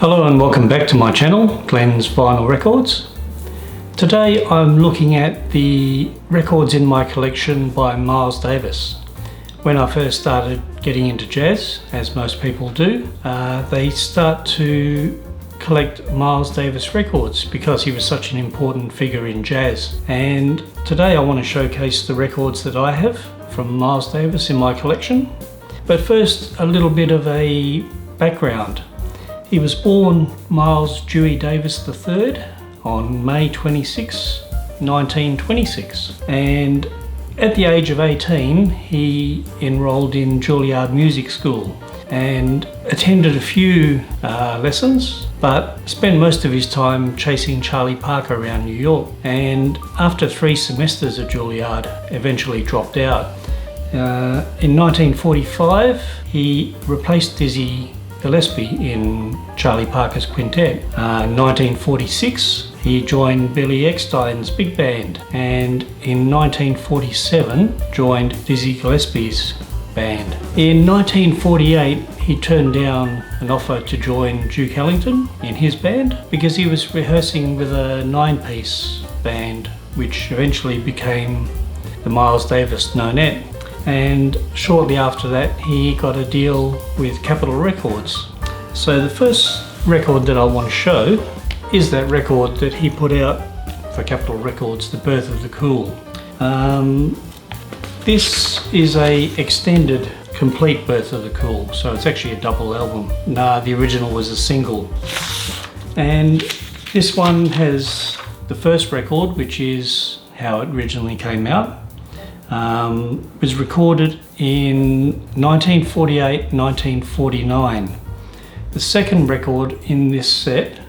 Hello and welcome back to my channel, Glenn's Vinyl Records. Today I'm looking at the records in my collection by Miles Davis. When I first started getting into jazz, as most people do, they start to collect Miles Davis records because he was such an important figure in jazz. And today I want to showcase the records that I have from Miles Davis in my collection. But first, a little bit of a background. He was born Miles Dewey Davis III on May 26, 1926, and at the age of 18 he enrolled in Juilliard Music School and attended a few lessons, but spent most of his time chasing Charlie Parker around New York, and after 3 semesters at Juilliard eventually dropped out. In 1945 he replaced Dizzy Gillespie in Charlie Parker's quintet. 1946 he joined Billy Eckstine's big band, and in 1947 joined Dizzy Gillespie's band. In 1948 he turned down an offer to join Duke Ellington in his band because he was rehearsing with a 9-piece band which eventually became the Miles Davis Nonet. And shortly after that he got a deal with Capitol Records. So the first record that I want to show is that record that he put out for Capitol Records, The Birth of the Cool. This is a extended complete Birth of the Cool, so it's actually a double album. The original was a single. And this one has the first record, which is how it originally came out. Was recorded in 1948, 1949. The second record in this set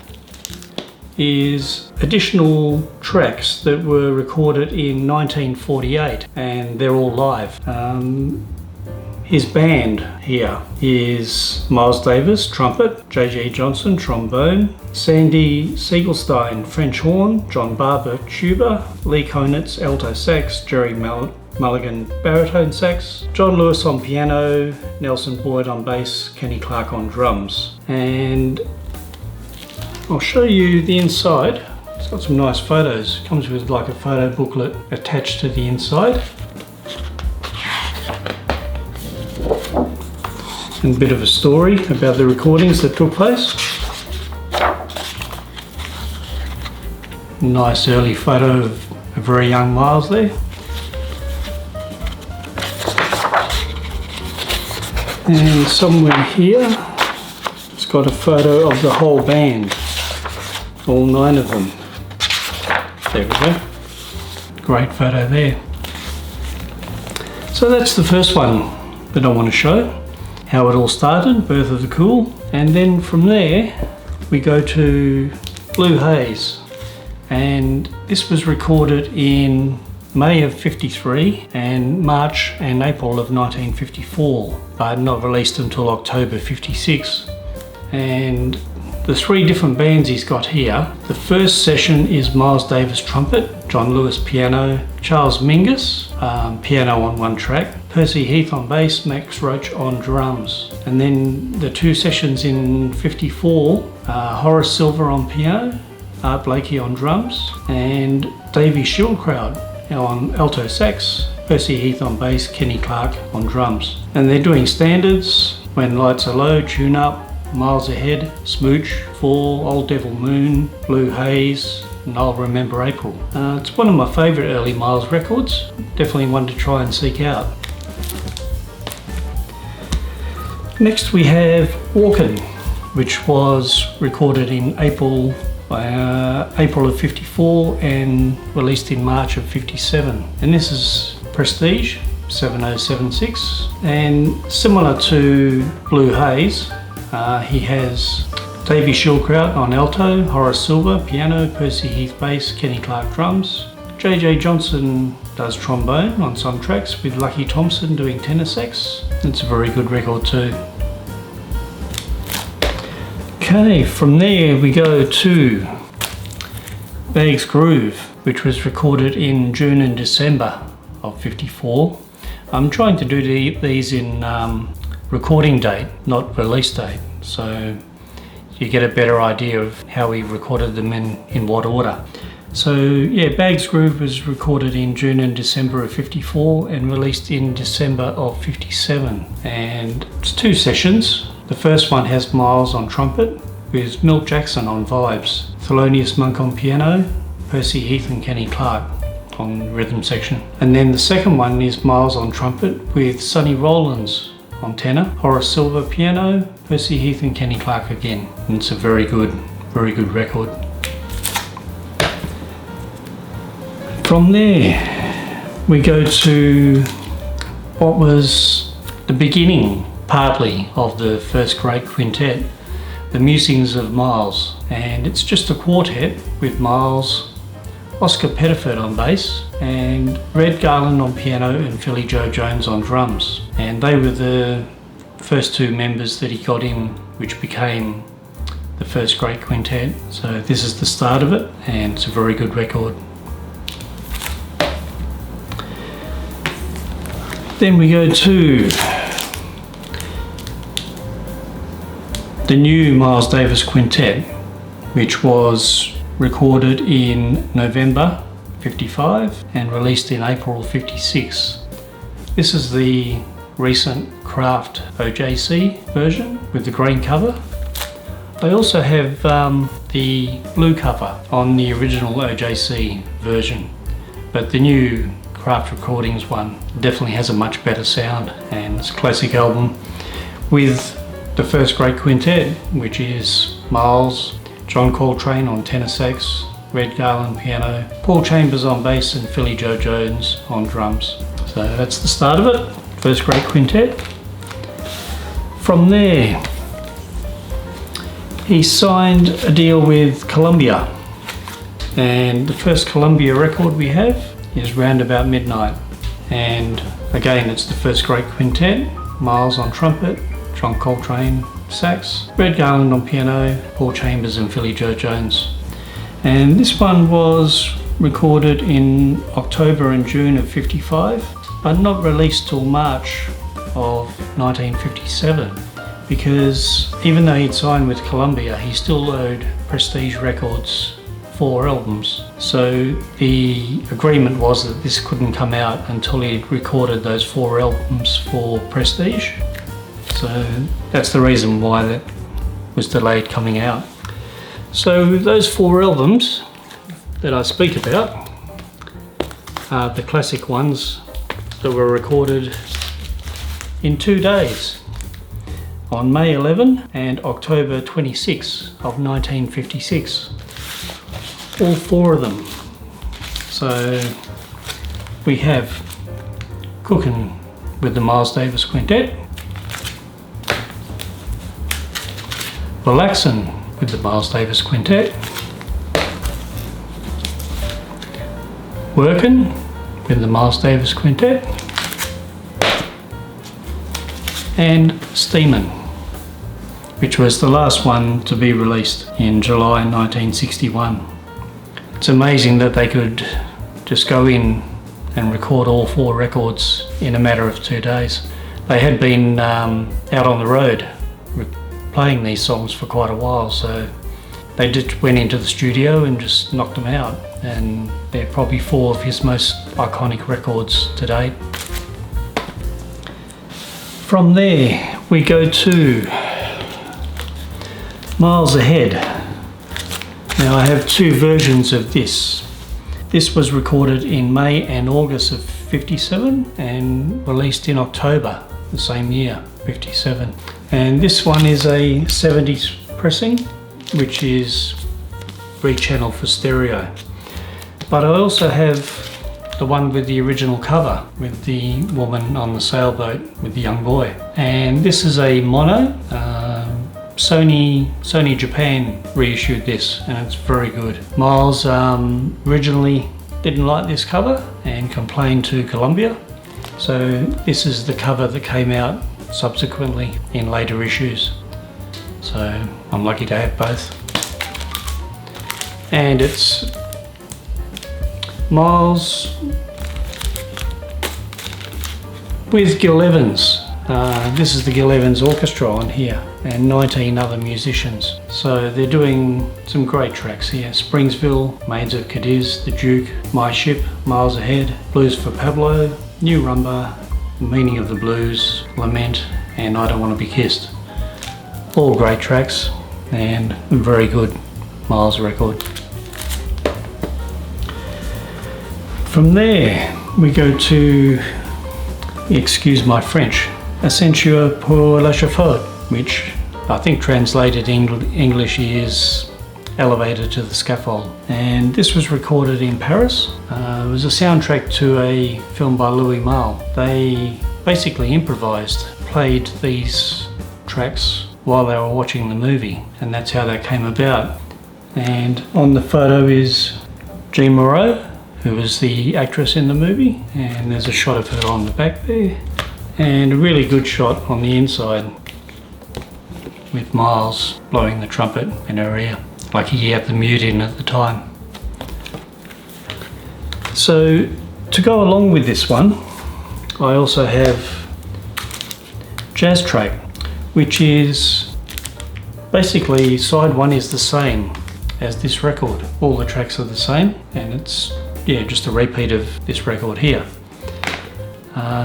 is additional tracks that were recorded in 1948, and they're all live. His band here is Miles Davis, trumpet, J.J. Johnson, trombone, Sandy Siegelstein, French horn, John Barber, tuba, Lee Konitz, alto sax, Jerry Mulligan, baritone sax, John Lewis on piano, Nelson Boyd on bass, Kenny Clarke on drums. And I'll show you the inside. It's got some nice photos. It comes with like a photo booklet attached to the inside. And a bit of a story about the recordings that took place. Nice early photo of a very young Miles there. And somewhere here it's got a photo of the whole band, all 9 of them. There we go. Great photo there. So that's the first one that I want to show, how it all started, Birth of the Cool. And then from there we go to Blue Haze, and this was recorded in May of 53 and March and April of 1954, but not released until October 56. And the 3 different bands he's got here. The first session is Miles Davis trumpet, John Lewis piano, Charles Mingus piano on 1 track, Percy Heath on bass, Max Roach on drums. And then the 2 sessions in 54, Horace Silver on piano, Art Blakey on drums, and Davy Schildkraut on alto sax, Percy Heath on bass, Kenny Clarke on drums. And they're doing standards: When Lights Are Low, Tune Up, Miles Ahead, Smooch, Fall, Old Devil Moon, Blue Haze, and I'll Remember April. It's one of my favourite early Miles records, definitely one to try and seek out. Next we have Walkin', which was recorded in April of 54 and released in March of 57. And this is Prestige 7076, and similar to Blue Haze, he has Davy Schildkraut on alto, Horace Silver piano, Percy Heath bass, Kenny Clarke drums. J.J. Johnson does trombone on some tracks, with Lucky Thompson doing tenor sax. It's a very good record too. Okay, from there we go to Bag's Groove, which was recorded in June and December of 54. I'm trying to do these in recording date, not release date. So you get a better idea of how he recorded them in what order. So yeah, Bag's Groove was recorded in June and December of 54 and released in December of 57. And it's 2 sessions. The first one has Miles on trumpet with Milt Jackson on vibes, Thelonious Monk on piano, Percy Heath and Kenny Clarke on rhythm section. And then the second one is Miles on trumpet with Sonny Rollins on tenor, Horace Silver piano, Percy Heath and Kenny Clarke again. And it's a very good record. From there, we go to what was the beginning, partly, of the first great quintet, The Musings of Miles. And it's just a quartet with Miles, Oscar Pettiford on bass, and Red Garland on piano and Philly Joe Jones on drums. And they were the first 2 members that he got in, which became the first great quintet. So this is the start of it, and it's a very good record. Then we go to the new Miles Davis Quintet, which was recorded in November 55 and released in April 56. This is the recent Kraft OJC version with the green cover. They also have the blue cover on the original OJC version, but the new Kraft Recordings one definitely has a much better sound, and it's a classic album with the first great quintet, which is Miles, John Coltrane on tenor sax, Red Garland piano, Paul Chambers on bass and Philly Joe Jones on drums. So that's the start of it, first great quintet. From there, he signed a deal with Columbia, and the first Columbia record we have is Round About Midnight. And again, it's the first great quintet, Miles on trumpet, John Coltrane sax, Red Garland on piano, Paul Chambers and Philly Joe Jones. And this one was recorded in October and June of 55, but not released till March of 1957, because even though he'd signed with Columbia, he still owed Prestige Records 4 albums. So the agreement was that this couldn't come out until he'd recorded those 4 albums for Prestige. So that's the reason why that was delayed coming out. So those 4 albums that I speak about are the classic ones that were recorded in 2 days, on May 11 and October 26 of 1956. All 4 of them. So we have Cookin' with the Miles Davis Quintet, Relaxin' with the Miles Davis Quintet, Workin' with the Miles Davis Quintet, and Steamin', which was the last one to be released in July 1961. It's amazing that they could just go in and record all 4 records in a matter of 2 days. They had been out on the road playing these songs for quite a while, so they just went into the studio and just knocked them out, and they're probably 4 of his most iconic records to date. From there we go to Miles Ahead. Now I have 2 versions of this. This was recorded in May and August of 57 and released in October the same year, 57. And this one is a 70s pressing, which is rechanneled for stereo. But I also have the one with the original cover with the woman on the sailboat with the young boy. And this is a mono. Sony Japan reissued this, and it's very good. Miles originally didn't like this cover and complained to Columbia, so this is the cover that came out subsequently in later issues. So I'm lucky to have both. And it's Miles with Gil Evans. This is the Gil Evans Orchestra on here. and 19 other musicians. So they're doing some great tracks here. Springsville, Maids of Cadiz, The Duke, My Ship, Miles Ahead, Blues for Pablo, New Rumba, Meaning of the Blues, Lament, and I Don't Want to Be Kissed. All great tracks and a very good Miles record. From there we go to, excuse my French, Ascenseur pour l'échafaud, which I think translated English is Elevated to the Scaffold. And this was recorded in Paris. It was a soundtrack to a film by Louis Malle. They basically improvised, played these tracks while they were watching the movie, and that's how that came about. And on the photo is Jean Moreau, who was the actress in the movie, and there's a shot of her on the back there, and a really good shot on the inside with Miles blowing the trumpet in her ear, like he had the mute in at the time. So to go along with this one, I also have Jazz Track, which is basically side one is the same as this record. All the tracks are the same, and it's just a repeat of this record here.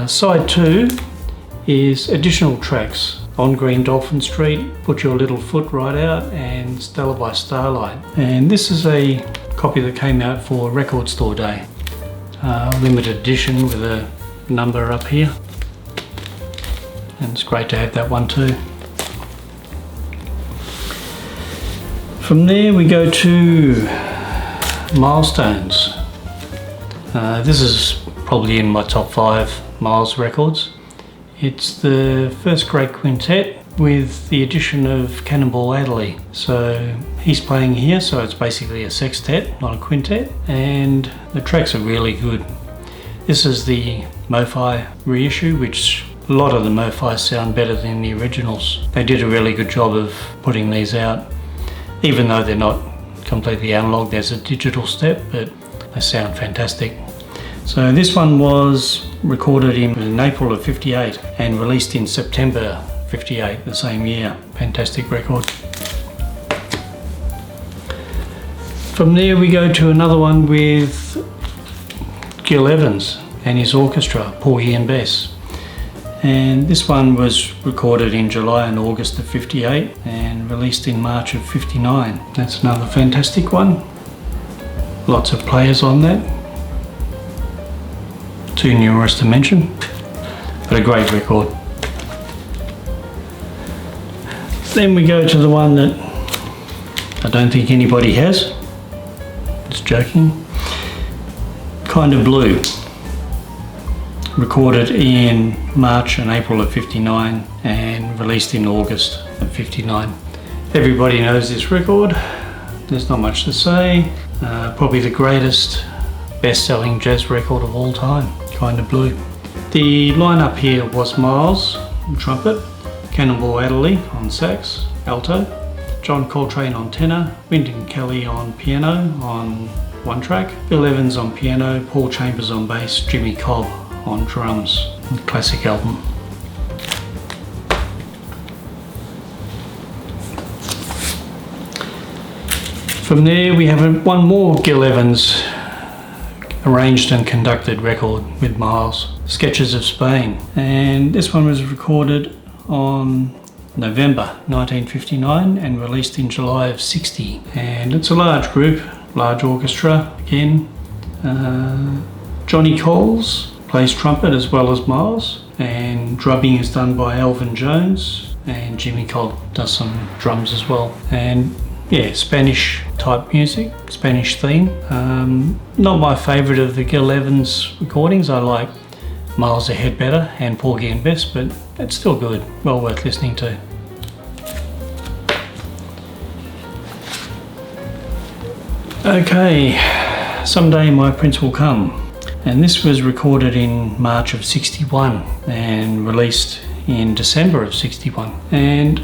Side two is additional tracks: On Green Dolphin Street, Put Your Little Foot Right Out, and Stella by Starlight. And this is a copy that came out for Record Store Day. Limited edition with a number up here. And it's great to have that one too. From there we go to Milestones. This is probably in my top 5 Miles records. It's the first great quintet with the addition of Cannonball Adderley. So he's playing here, so it's basically a sextet, not a quintet, and the tracks are really good. This is the Mo-Fi reissue, which a lot of the Mo-Fis sound better than the originals. They did a really good job of putting these out. Even though they're not completely analog, there's a digital step, but they sound fantastic. So this one was recorded in April of 58 and released in September 58, the same year. Fantastic record. From there we go to another one with Gil Evans and his orchestra, Porgy and Bess. And this one was recorded in July and August of 58 and released in March of 59. That's another fantastic one. Lots of players on that. Too numerous to mention, but a great record. Then we go to the one that I don't think anybody has. Just joking. Kind of Blue. Recorded in March and April of 59 and released in August of 59. Everybody knows this record. There's not much to say. Probably the greatest best-selling jazz record of all time, Kind of Blue. The lineup here was Miles on trumpet, Cannonball Adderley on sax, alto, John Coltrane on tenor, Wynton Kelly on piano on one track, Bill Evans on piano, Paul Chambers on bass, Jimmy Cobb on drums. Classic album. From there we have one more Gil Evans arranged and conducted record with Miles, Sketches of Spain, and this one was recorded on November 1959 and released in July of 60. And it's a large group, large orchestra again. Johnny Coles plays trumpet as well as Miles, and drumming is done by Elvin Jones, and Jimmy Cobb does some drums as well. And yeah, Spanish type music, Spanish theme. Not my favourite of the Gil Evans recordings. I like Miles Ahead better and Porgy and Bess, but it's still good, well worth listening to. Okay, Someday My Prince Will Come. And this was recorded in March of 61 and released in December of 61. And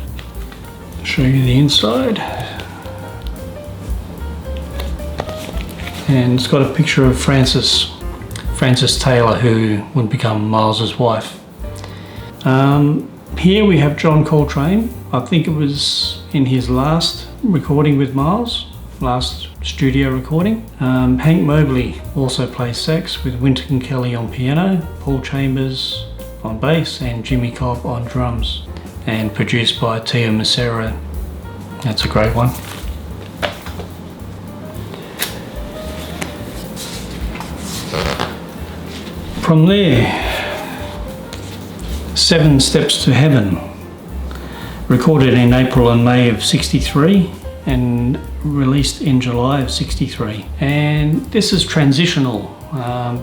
I'll show you the inside. And it's got a picture of Frances Taylor, who would become Miles's wife. Here we have John Coltrane. I think it was in his last recording with Miles, last studio recording. Hank Mobley also plays sax with Wynton Kelly on piano, Paul Chambers on bass and Jimmy Cobb on drums, and produced by Teo Macero. That's a great one. From there, 7 Steps to Heaven, recorded in April and May of '63 and released in July of '63. And this is transitional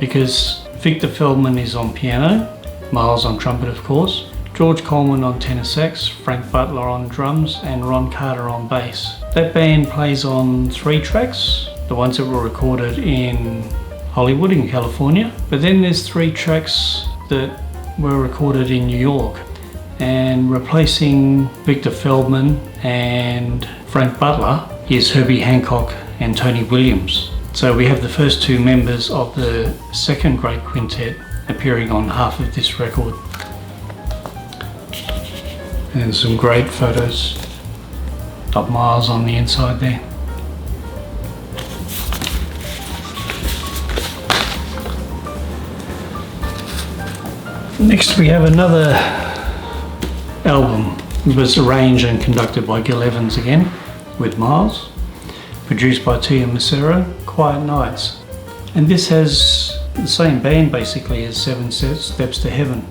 because Victor Feldman is on piano, Miles on trumpet of course, George Coleman on tenor sax, Frank Butler on drums and Ron Carter on bass. That band plays on 3 tracks, the ones that were recorded in Hollywood in California, but then there's 3 tracks that were recorded in New York, and replacing Victor Feldman and Frank Butler is Herbie Hancock and Tony Williams. So we have the first 2 members of the second great quintet appearing on half of this record. And some great photos of Miles on the inside there. Next we have another album. It was arranged and conducted by Gil Evans again with Miles, produced by Teo Macero, Quiet Nights. And this has the same band basically as 7 Steps to Heaven.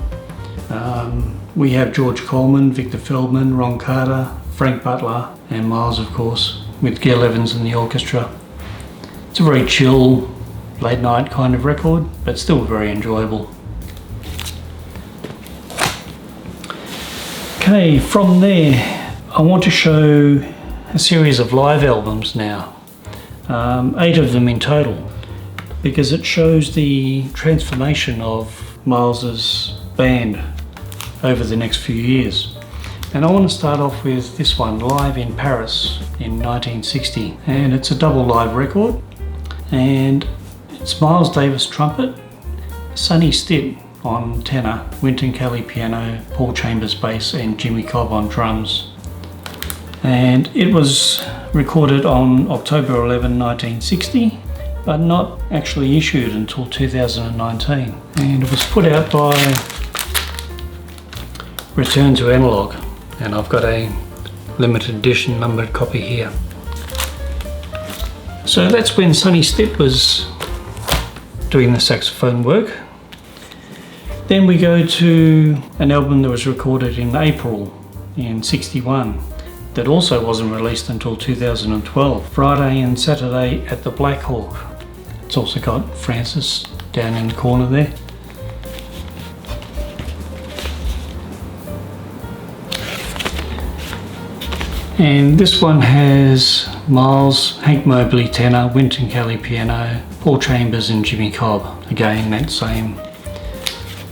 We have George Coleman, Victor Feldman, Ron Carter, Frank Butler and Miles of course, with Gil Evans in the orchestra. It's a very chill, late night kind of record, but still very enjoyable. Okay, from there I want to show a series of live albums now, 8 of them in total, because it shows the transformation of Miles's band over the next few years. And I want to start off with this one, Live in Paris in 1960, and it's a double live record, and it's Miles Davis trumpet, Sonny Stitt on tenor, Wynton Kelly piano, Paul Chambers bass and Jimmy Cobb on drums. And it was recorded on October 11, 1960, but not actually issued until 2019. And it was put out by Return to Analog, and I've got a limited edition numbered copy here. So that's when Sonny Stitt was doing the saxophone work. Then we go to an album that was recorded in April in '61 that also wasn't released until 2012, Friday and Saturday at the Black Hawk. It's also got Francis down in the corner there. And this one has Miles, Hank Mobley tenor, Wynton Kelly piano, Paul Chambers and Jimmy Cobb. Again, that same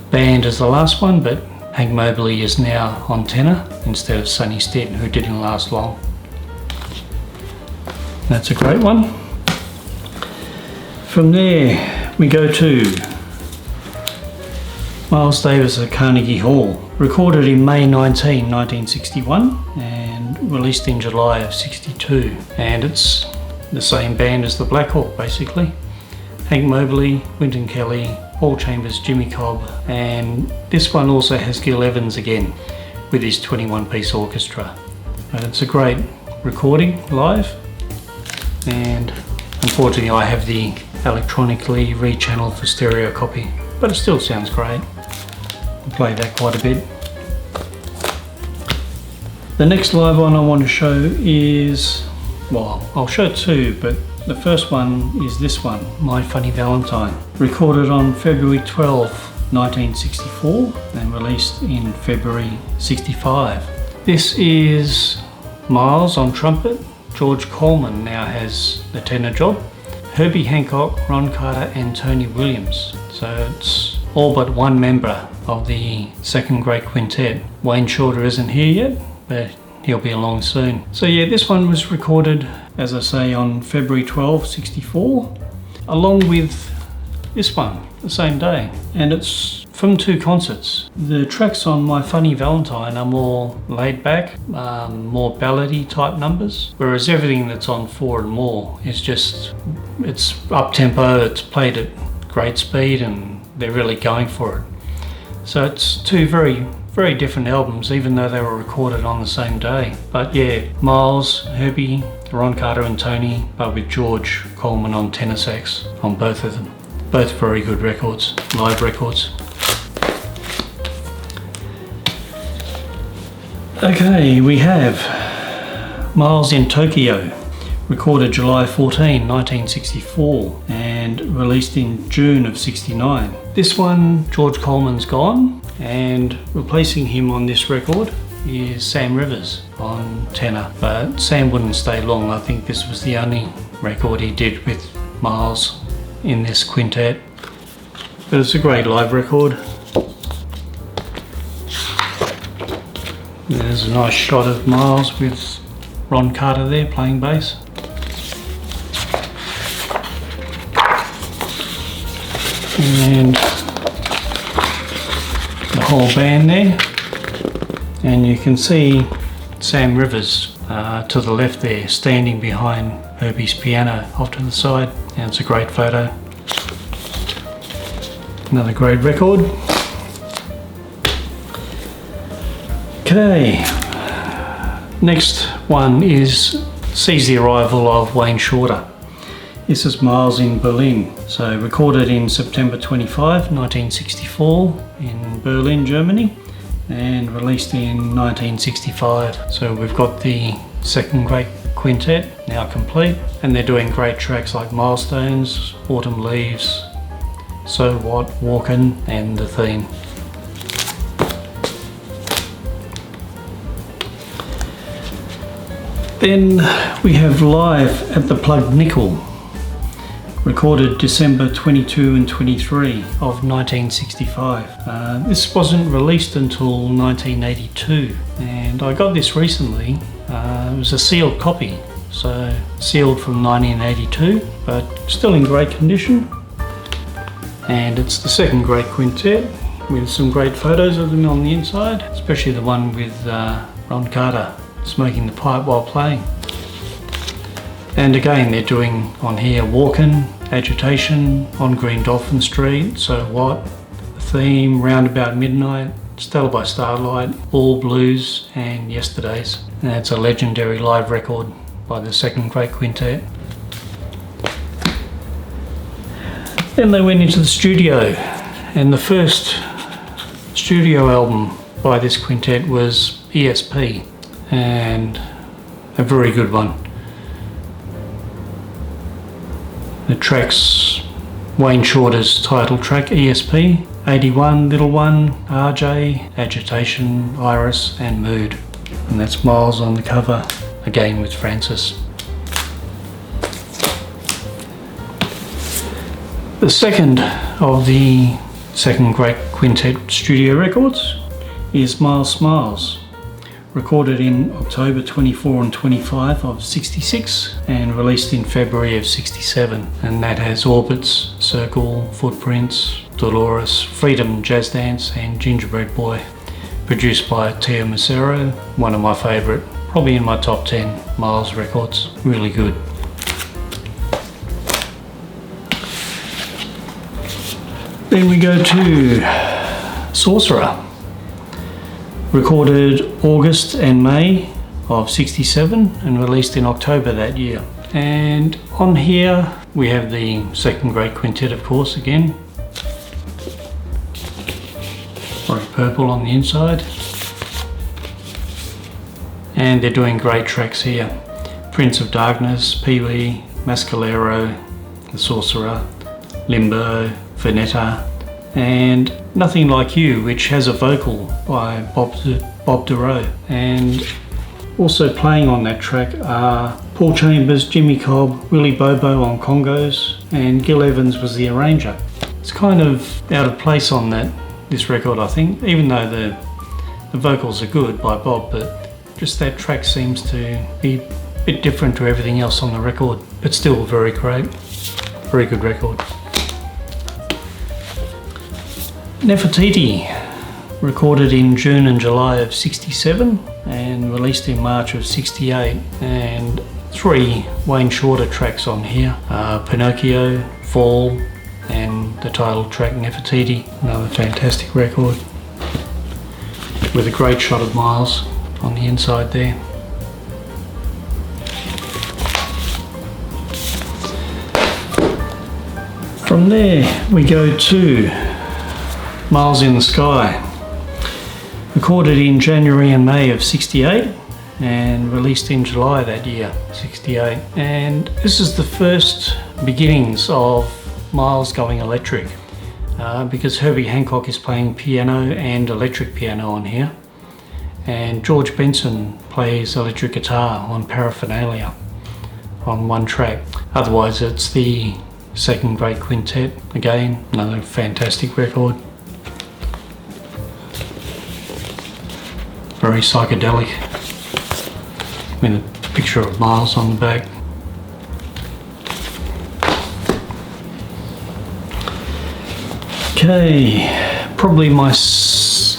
band as the last one, but Hank Mobley is now on tenor instead of Sonny Stitt, who didn't last long. That's a great one. From there we go to Miles Davis at Carnegie Hall, recorded in May 19, 1961 and released in July of '62, and it's the same band as the Black Hawk basically. Hank Mobley, Wynton Kelly, Paul Chambers, Jimmy Cobb, and this one also has Gil Evans again with his 21-piece orchestra. And it's a great recording live, and unfortunately I have the electronically rechanneled for stereo copy, but it still sounds great. I play that quite a bit. The next live one I want to show is, well, I'll show 2, but the first one is this one, My Funny Valentine, recorded on February 12, 1964 and released in February '65. This is Miles on trumpet, George Coleman now has the tenor job, Herbie Hancock, Ron Carter and Tony Williams. So it's all but one member of the second great quintet. Wayne Shorter isn't here yet, but he'll be along soon. So yeah, this one was recorded, as I say, on February 12, '64, along with this one, the same day. And it's from two concerts. The tracks on My Funny Valentine are more laid back, more ballady type numbers, whereas everything that's on Four and More is just, it's up tempo, it's played at great speed, and they're really going for it. So it's two very different albums, even though they were recorded on the same day. But yeah, Miles, Herbie, Ron Carter and Tony, but with George Coleman on tenor sax on both of them. Both very good records, live records. Okay, we have Miles in Tokyo, recorded July 14, 1964 and released in June of 69. This one, George Coleman's gone, and replacing him on this record is Sam Rivers on tenor, but Sam wouldn't stay long. I think this was the only record he did with Miles in this quintet, but it's a great live record. There's a nice shot of Miles with Ron Carter there playing bass. And the whole band there, and you can see Sam Rivers to the left there, standing behind Herbie's piano off to the side, and it's a great photo. Another great record. Okay, next one sees the arrival of Wayne Shorter. This is Miles in Berlin, so recorded in September 25, 1964 in Berlin, Germany, and released in 1965. So we've got the second great quintet now complete, and they're doing great tracks like Milestones, Autumn Leaves, So What, Walkin', and The Theme. Then we have Live at the Plugged Nickel, recorded December 22 and 23 of 1965. This wasn't released until 1982, and I got this recently. It was a sealed copy, so sealed from 1982, but still in great condition. And it's the second great quintet with some great photos of them on the inside, especially the one with Ron Carter smoking the pipe while playing. And again, they're doing on here Walkin', Agitation, On Green Dolphin Street, So What, The Theme, Roundabout Midnight, Stella by Starlight, All Blues, and Yesterdays. And it's a legendary live record by the second great quintet. Then they went into the studio, and the first studio album by this quintet was ESP, and a very good one. The tracks, Wayne Shorter's title track, ESP, 81, Little One, RJ, Agitation, Iris, and Mood. And that's Miles on the cover, again with Francis. The second of the second great quintet studio records is Miles Smiles, recorded in October 24 and 25 of 66 and released in February of 67. And that has Orbits, Circle, Footprints, Dolores, Freedom, Jazz Dance, and Gingerbread Boy. Produced by Teo Macero, one of my favourite, probably in my top 10 Miles records. Really good. Then we go to Sorcerer, recorded August and May of 67 and released in October that year. And on here we have the second great quintet, of course, again. Bright purple on the inside. And they're doing great tracks here. Prince of Darkness, Pee-wee, Mascalero, The Sorcerer, Limbo, Veneta, and Nothing Like You, which has a vocal by Bob Dorough. And also playing on that track are Paul Chambers, Jimmy Cobb, Willie Bobo on congos, and Gil Evans was the arranger. It's kind of out of place on this record, I think, even though the vocals are good by Bob, but just that track seems to be a bit different to everything else on the record, but still very great, very good record. Nefertiti, recorded in June and July of 67 and released in March of 68, and 3 Wayne Shorter tracks on here, Pinocchio, Fall, and the title track Nefertiti. Another fantastic record with a great shot of Miles on the inside there. From there we go to Miles in the Sky, recorded in January and May of 68 and released in July that year, 68. And this is the first beginnings of Miles going electric, because Herbie Hancock is playing piano and electric piano on here, and George Benson plays electric guitar on Paraphernalia on one track. Otherwise it's the Second Great Quintet. Again, another fantastic record. Very psychedelic, with a picture of Miles on the back. Okay, probably my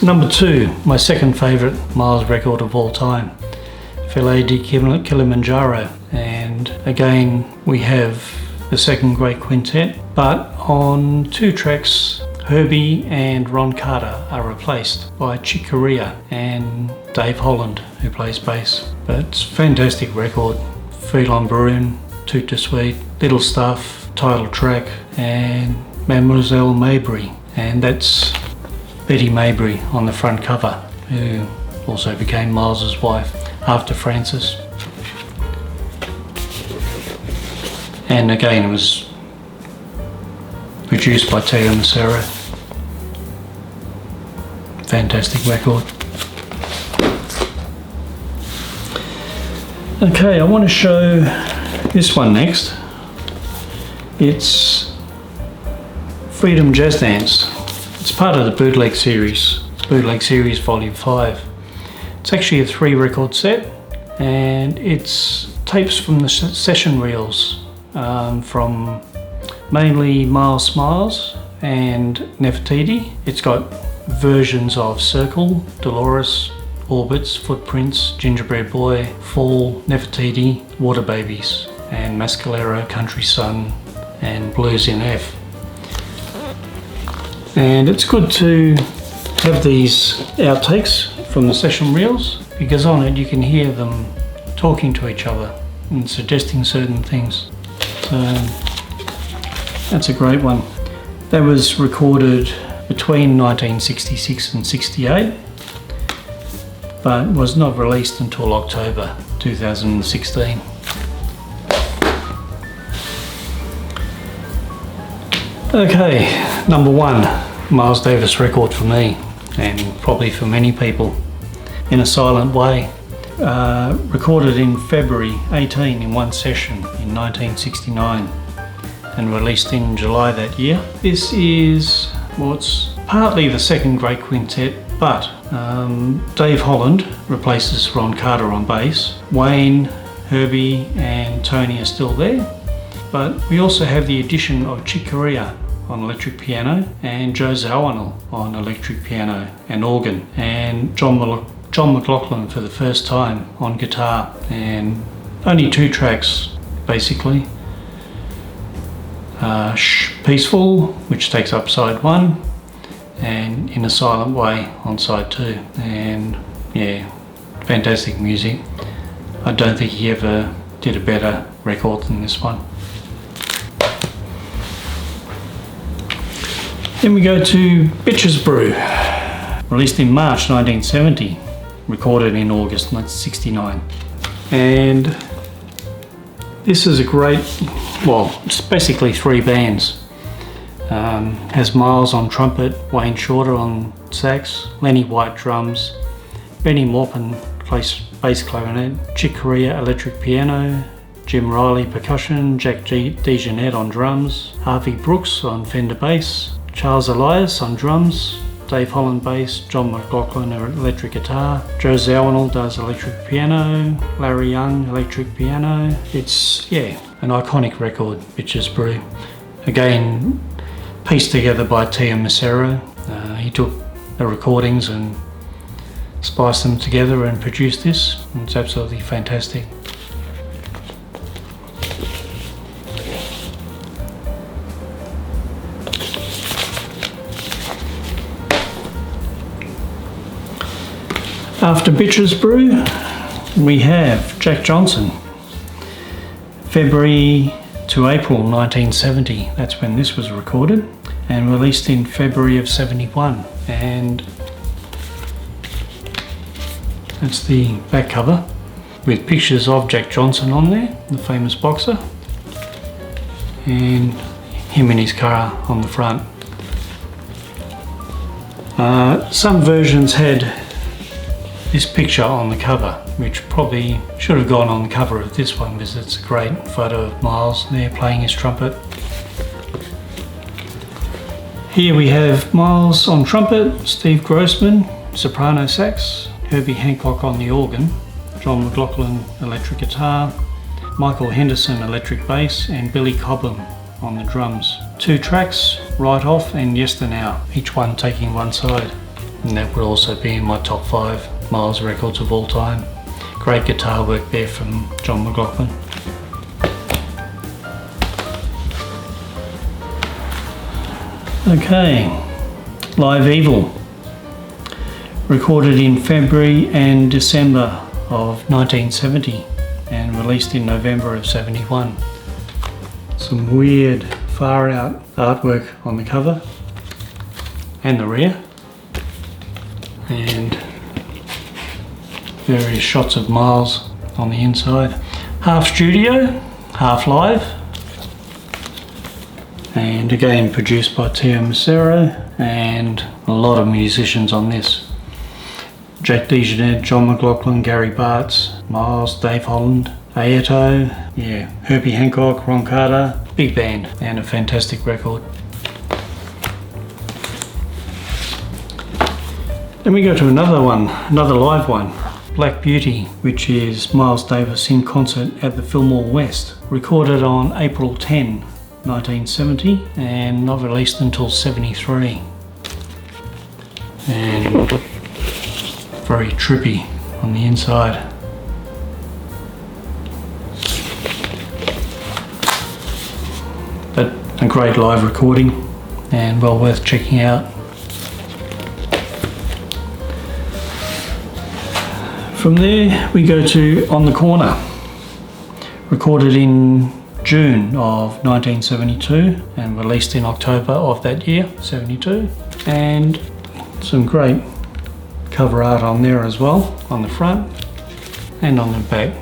number 2, my second favourite Miles record of all time, File di Kilimanjaro. And again we have the Second Great Quintet, but on 2 tracks Herbie and Ron Carter are replaced by Chick Corea and Dave Holland, who plays bass. But it's a fantastic record. Phelon Baroon, Toot to Sweet, Little Stuff, title track, and Mademoiselle Mabry. And that's Betty Mabry on the front cover, who also became Miles's wife after Francis. And again, it was produced by Teo Macero. Fantastic record. Okay, I want to show this one next. It's Freedom Jazz Dance. It's part of the Bootleg Series Volume 5. It's actually a 3 record set, and it's tapes from the session reels from mainly Miles Smiles and Nefertiti. It's got versions of Circle, Dolores, Orbits, Footprints, Gingerbread Boy, Fall, Nefertiti, Water Babies, and Mascalero, Country Sun, and Blues in F. And it's good to have these outtakes from the session reels, because on it you can hear them talking to each other and suggesting certain things. So that's a great one. That was recorded between 1966 and 68, but was not released until October 2016. Okay, number 1, Miles Davis record for me, and probably for many people, In a Silent Way. Recorded in February 18 in one session in 1969 and released in July that year. This is what's partly the Second Great Quintet, but Dave Holland replaces Ron Carter on bass. Wayne, Herbie and Tony are still there, but we also have the addition of Chick Corea on electric piano and Joe Zawinul on electric piano and organ, and John McLaughlin for the first time on guitar, and only 2 tracks basically. Peaceful, which takes up side 1, and In a Silent Way on side 2. And yeah, fantastic music. I don't think he ever did a better record than this one. Then we go to Bitches Brew, released in March 1970, recorded in August 1969. And this is a great, well, it's basically 3 bands. Has Miles on trumpet, Wayne Shorter on sax, Lenny White drums, Benny Maupin plays bass clarinet, Chick Corea electric piano, Jim Riley percussion, Jack DeJohnette on drums, Harvey Brooks on Fender bass, Charles Elias on drums, Dave Holland bass, John McLaughlin electric guitar, Joe Zawinul does electric piano, Larry Young electric piano. It's, yeah, an iconic record, Bitches Brew. Again, pieced together by Teo Macero He took the recordings and spiced them together and produced this. It's absolutely fantastic. After Bitcher's Brew, we have Jack Johnson, February to April 1970. That's when this was recorded and released in February of 71. And that's the back cover with pictures of Jack Johnson on there, the famous boxer, and him in his car on the front. Some versions had this picture on the cover, which probably should have gone on the cover of this one because it's a great photo of Miles there playing his trumpet. Here we have Miles on trumpet, Steve Grossman soprano sax, Herbie Hancock on the organ, John McLaughlin electric guitar, Michael Henderson electric bass, and Billy Cobham on the drums. 2 tracks, Right Off and Yesternow, each one taking one side. And that would also be in my top 5 Miles records of all time. Great guitar work there from John McLaughlin. Okay, Live Evil, recorded in February and December of 1970 and released in November of 71. Some weird far out artwork on the cover and the rear, and various shots of Miles on the inside. Half studio, half live, and again produced by Teo Macero, and a lot of musicians on this. Jack DeJohnette, John McLaughlin, Gary Bartz, Miles, Dave Holland, Airto, Herbie Hancock, Ron Carter, big band, and a fantastic record. Then we go to another one, another live one, Black Beauty, which is Miles Davis in concert at the Fillmore West, recorded on April 10, 1970 and not released until 73. And very trippy on the inside. But a great live recording and well worth checking out. From there we go to On the Corner, recorded in June of 1972 and released in October of that year, 72. And some great cover art on there as well, on the front and on the back.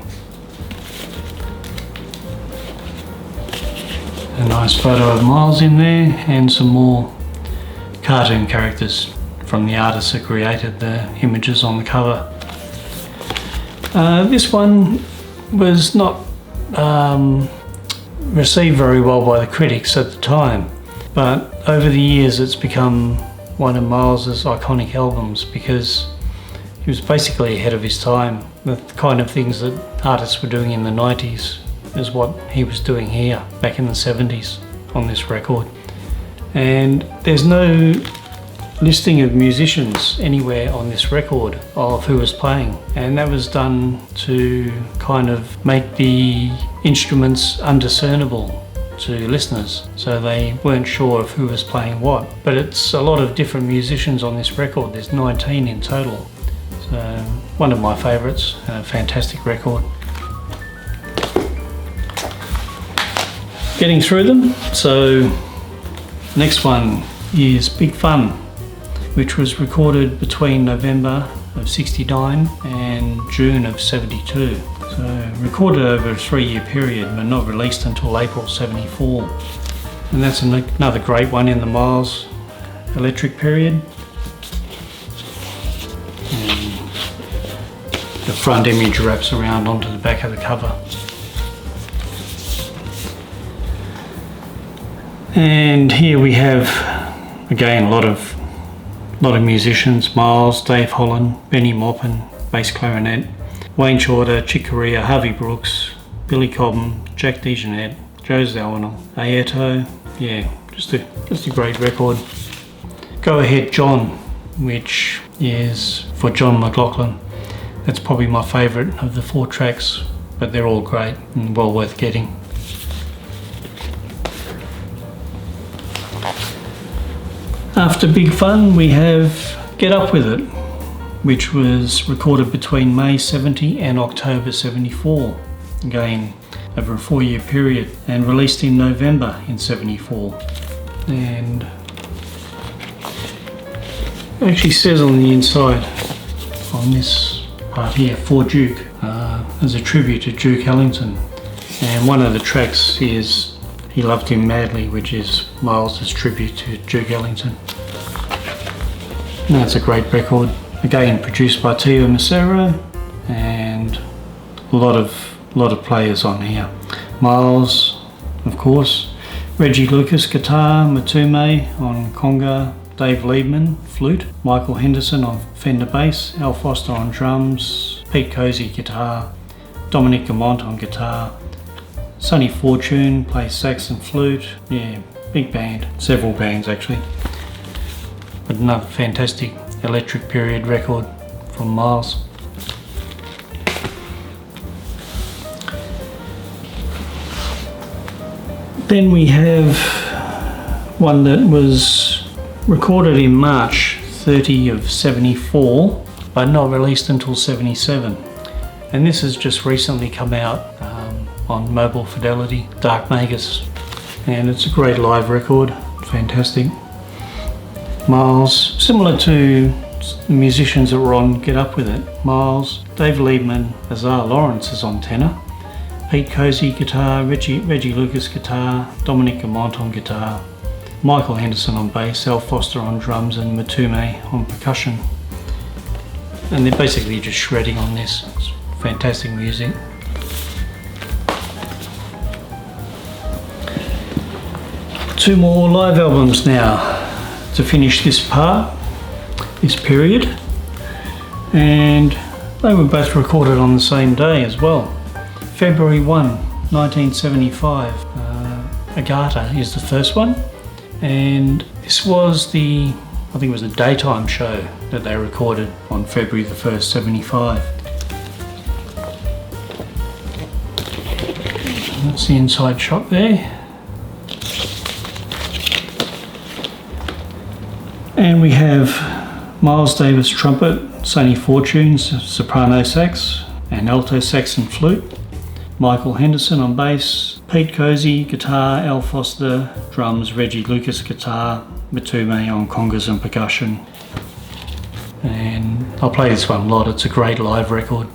A nice photo of Miles in there and some more cartoon characters from the artists that created the images on the cover. This one was not received very well by the critics at the time, but over the years it's become one of Miles's iconic albums because he was basically ahead of his time. The kind of things that artists were doing in the 90s is what he was doing here back in the 70s on this record. And there's no listing of musicians anywhere on this record of who was playing, and that was done to kind of make the instruments undiscernible to listeners, so they weren't sure of who was playing what. But it's a lot of different musicians on this record. There's 19 in total, so one of my favourites, a fantastic record. Getting through them, so next one is Big Fun, which was recorded between November of 69 and June of 72. So recorded over a 3-year period but not released until April 74. And that's another great one in the Miles electric period. And the front image wraps around onto the back of the cover. And here we have again a lot of musicians: Miles, Dave Holland, Benny Maupin, bass clarinet, Wayne Shorter, Chick Corea, Harvey Brooks, Billy Cobham, Jack DeJohnette, Joe Zawinul, Airto. Yeah, just a great record. Go Ahead John, which is for John McLaughlin. That's probably my favourite of the 4 tracks, but they're all great and well worth getting. After Big Fun, we have Get Up With It, which was recorded between May 70 and October 74, again over a 4-year period, and released in November in 74. And it actually says on the inside, on this part here, for Duke, as a tribute to Duke Ellington. And one of the tracks is He Loved Him Madly, which is Miles' tribute to Duke Ellington. And that's a great record. Again, produced by Teo Macero, and a lot of players on here. Miles, of course, Reggie Lucas guitar, Matume on conga, Dave Liebman flute, Michael Henderson on Fender bass, Al Foster on drums, Pete Cozy guitar, Dominic Gamont on guitar, Sonny Fortune plays sax and flute. Yeah, big band, several bands actually. But another fantastic electric period record from Miles. Then we have one that was recorded in March 30 of 74, but not released until 77. And this has just recently come out on Mobile Fidelity, Dark Magus. And it's a great live record, fantastic. Miles, similar to the musicians that were on Get Up With It. Miles, Dave Liebman, Azar Lawrence is on tenor, Pete Cozy guitar, Reggie Lucas guitar, Dominic Gamont on guitar, Michael Henderson on bass, Al Foster on drums, and Matume on percussion. And they're basically just shredding on this. It's fantastic music. Two more live albums now to finish this part, this period, and they were both recorded on the same day as well. February 1, 1975, Agata is the first one, and this was I think it was a daytime show that they recorded on February the 1st, 75. That's the inside shot there. And we have Miles Davis trumpet, Sonny Fortune soprano sax and alto sax and flute, Michael Henderson on bass, Pete Cozy guitar, Al Foster drums, Reggie Lucas guitar, Matume on congas and percussion. And I'll play this one a lot. It's a great live record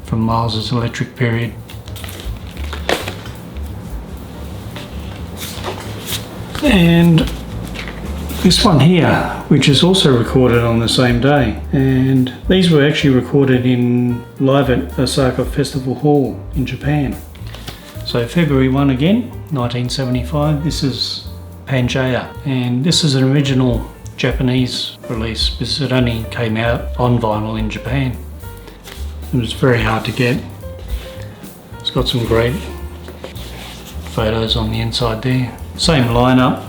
from Miles' electric period. And this one here, which is also recorded on the same day, and these were actually recorded live at Osaka Festival Hall in Japan. So February 1 again, 1975, this is Pangaea, and this is an original Japanese release because it only came out on vinyl in Japan. It was very hard to get. It's got some great photos on the inside there. Same lineup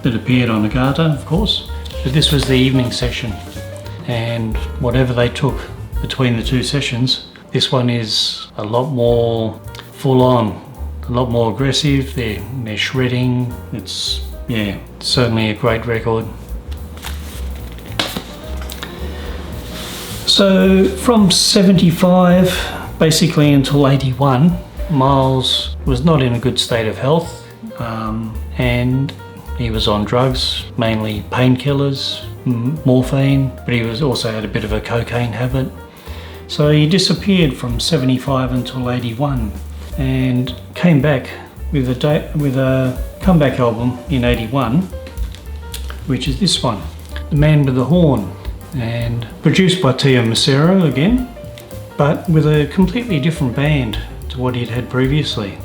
that appeared on Agata, of course, but this was the evening session, and whatever they took between the two sessions, this one is a lot more full on, a lot more aggressive. They're shredding. It's certainly a great record. So from 75 basically until 81, Miles was not in a good state of health, and he was on drugs, mainly painkillers, morphine, but he also had a bit of a cocaine habit. So he disappeared from 75 until 81, and came back with a comeback album in 81, which is this one, The Man with the Horn, and produced by Teo Macero again, but with a completely different band to what he'd had previously.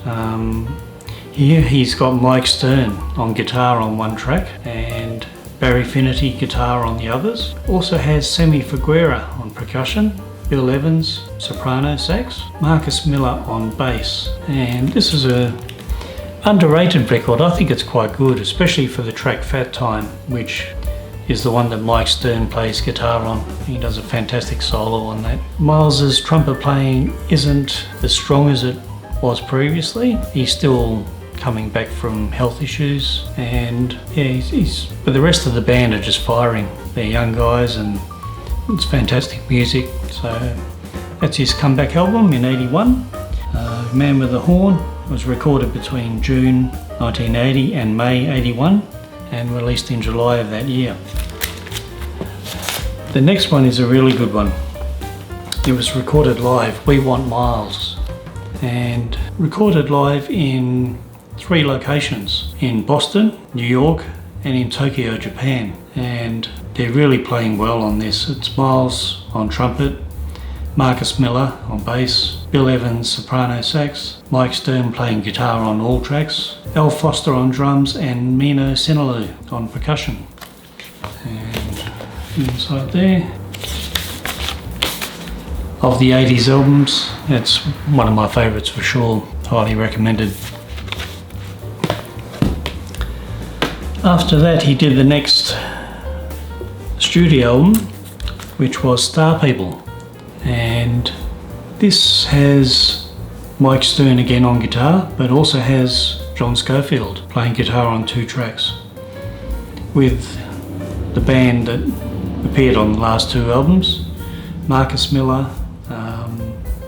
Here he's got Mike Stern on guitar on one track and Barry Finnerty guitar on the others. Also has Sammy Figuera on percussion, Bill Evans soprano sax, Marcus Miller on bass. And this is a underrated record. I think it's quite good, especially for the track Fat Time, which is the one that Mike Stern plays guitar on. He does a fantastic solo on that. Miles's trumpet playing isn't as strong as it was previously. He's still coming back from health issues, and yeah, but the rest of the band are just firing. They're young guys and it's fantastic music. So that's his comeback album in '81. Man with the Horn was recorded between June 1980 and May '81 and released in July of that year. The next one is a really good one. It was recorded live, We Want Miles, and recorded live in 3 locations, in Boston, New York and in Tokyo, Japan. And they're really playing well on this. It's Miles on trumpet, Marcus Miller on bass, Bill Evans soprano sax, Mike Stern playing guitar on all tracks, Al Foster on drums and Mino Sinelu on percussion. And inside there, of the 80s albums, it's one of my favourites for sure, highly recommended. After that he did the next studio album, which was Star People, and this has Mike Stern again on guitar, but also has John Scofield playing guitar on 2 tracks, with the band that appeared on the last 2 albums: Marcus Miller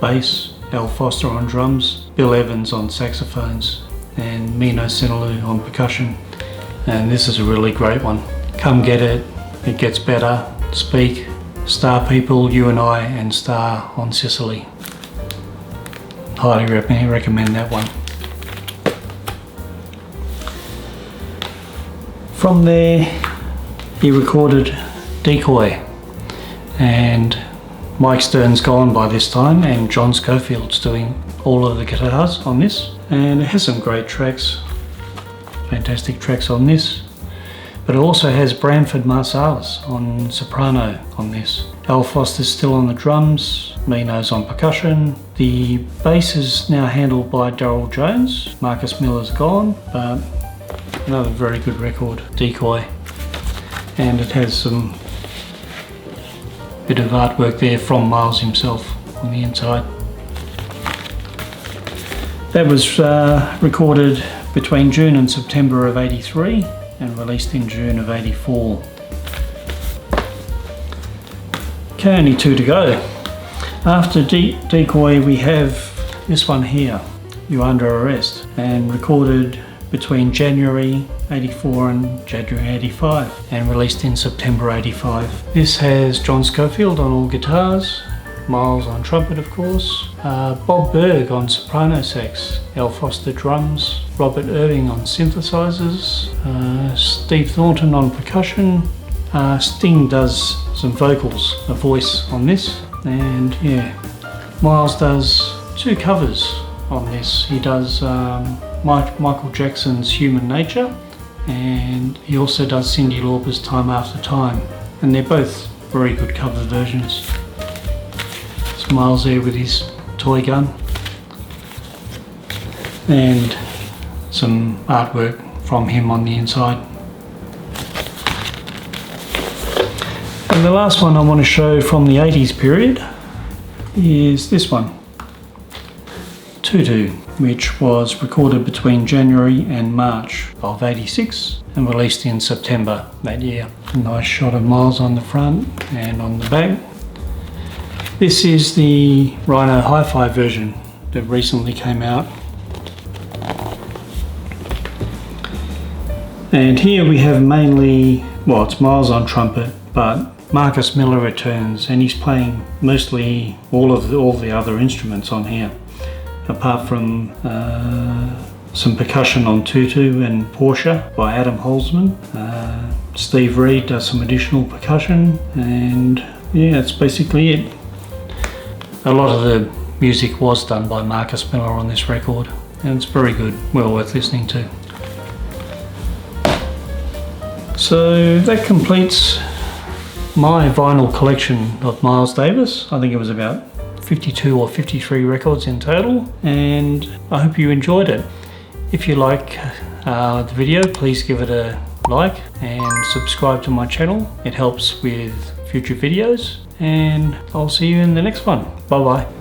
bass, Al Foster on drums, Bill Evans on saxophones and Mino Sinelu on percussion. And this is a really great one. Come Get It, It Gets Better, Speak, Star People, You and I, and Star on Sicily. Highly recommend that one. From there he recorded Decoy, and Mike Stern's gone by this time and John Scofield's doing all of the guitars on this, and it has some great tracks, fantastic tracks on this. But it also has Branford Marsalis on soprano on this. Al Foster's still on the drums, Mino's on percussion. The bass is now handled by Darryl Jones. Marcus Miller's gone, but another very good record, Decoy. And it has some bit of artwork there from Miles himself on the inside. That was recorded between June and September of '83 and released in June of '84. Okay, only 2 to go. After Decoy we have this one here, You Under Arrest, and recorded between January '84 and January '85 and released in September '85. This has John Scofield on all guitars, Miles on trumpet of course, Bob Berg on soprano sax, Al Foster drums, Robert Irving on synthesizers, Steve Thornton on percussion. Sting does some vocals, a voice on this, and yeah, Miles does 2 covers on this. He does Michael Jackson's Human Nature, and he also does Cyndi Lauper's Time After Time, and they're both very good cover versions. It's Miles there with his toy gun, and some artwork from him on the inside. And the last one I want to show from the 80s period is this one, Tutu, which was recorded between January and March of '86 and released in September that year. A nice shot of Miles on the front and on the back. This is the Rhino Hi-Fi version that recently came out. And here we have mainly, well, it's Miles on trumpet, but Marcus Miller returns and he's playing mostly all the other instruments on here, apart from some percussion on Tutu and Porsche by Adam Holzman. Steve Reed does some additional percussion, and yeah, that's basically it. A lot of the music was done by Marcus Miller on this record, and it's very good, well worth listening to. So that completes my vinyl collection of Miles Davis. I think it was about 52 or 53 records in total, and I hope you enjoyed it. If you like the video, please give it a like and subscribe to my channel. It helps with future videos, and I'll see you in the next one. Bye bye.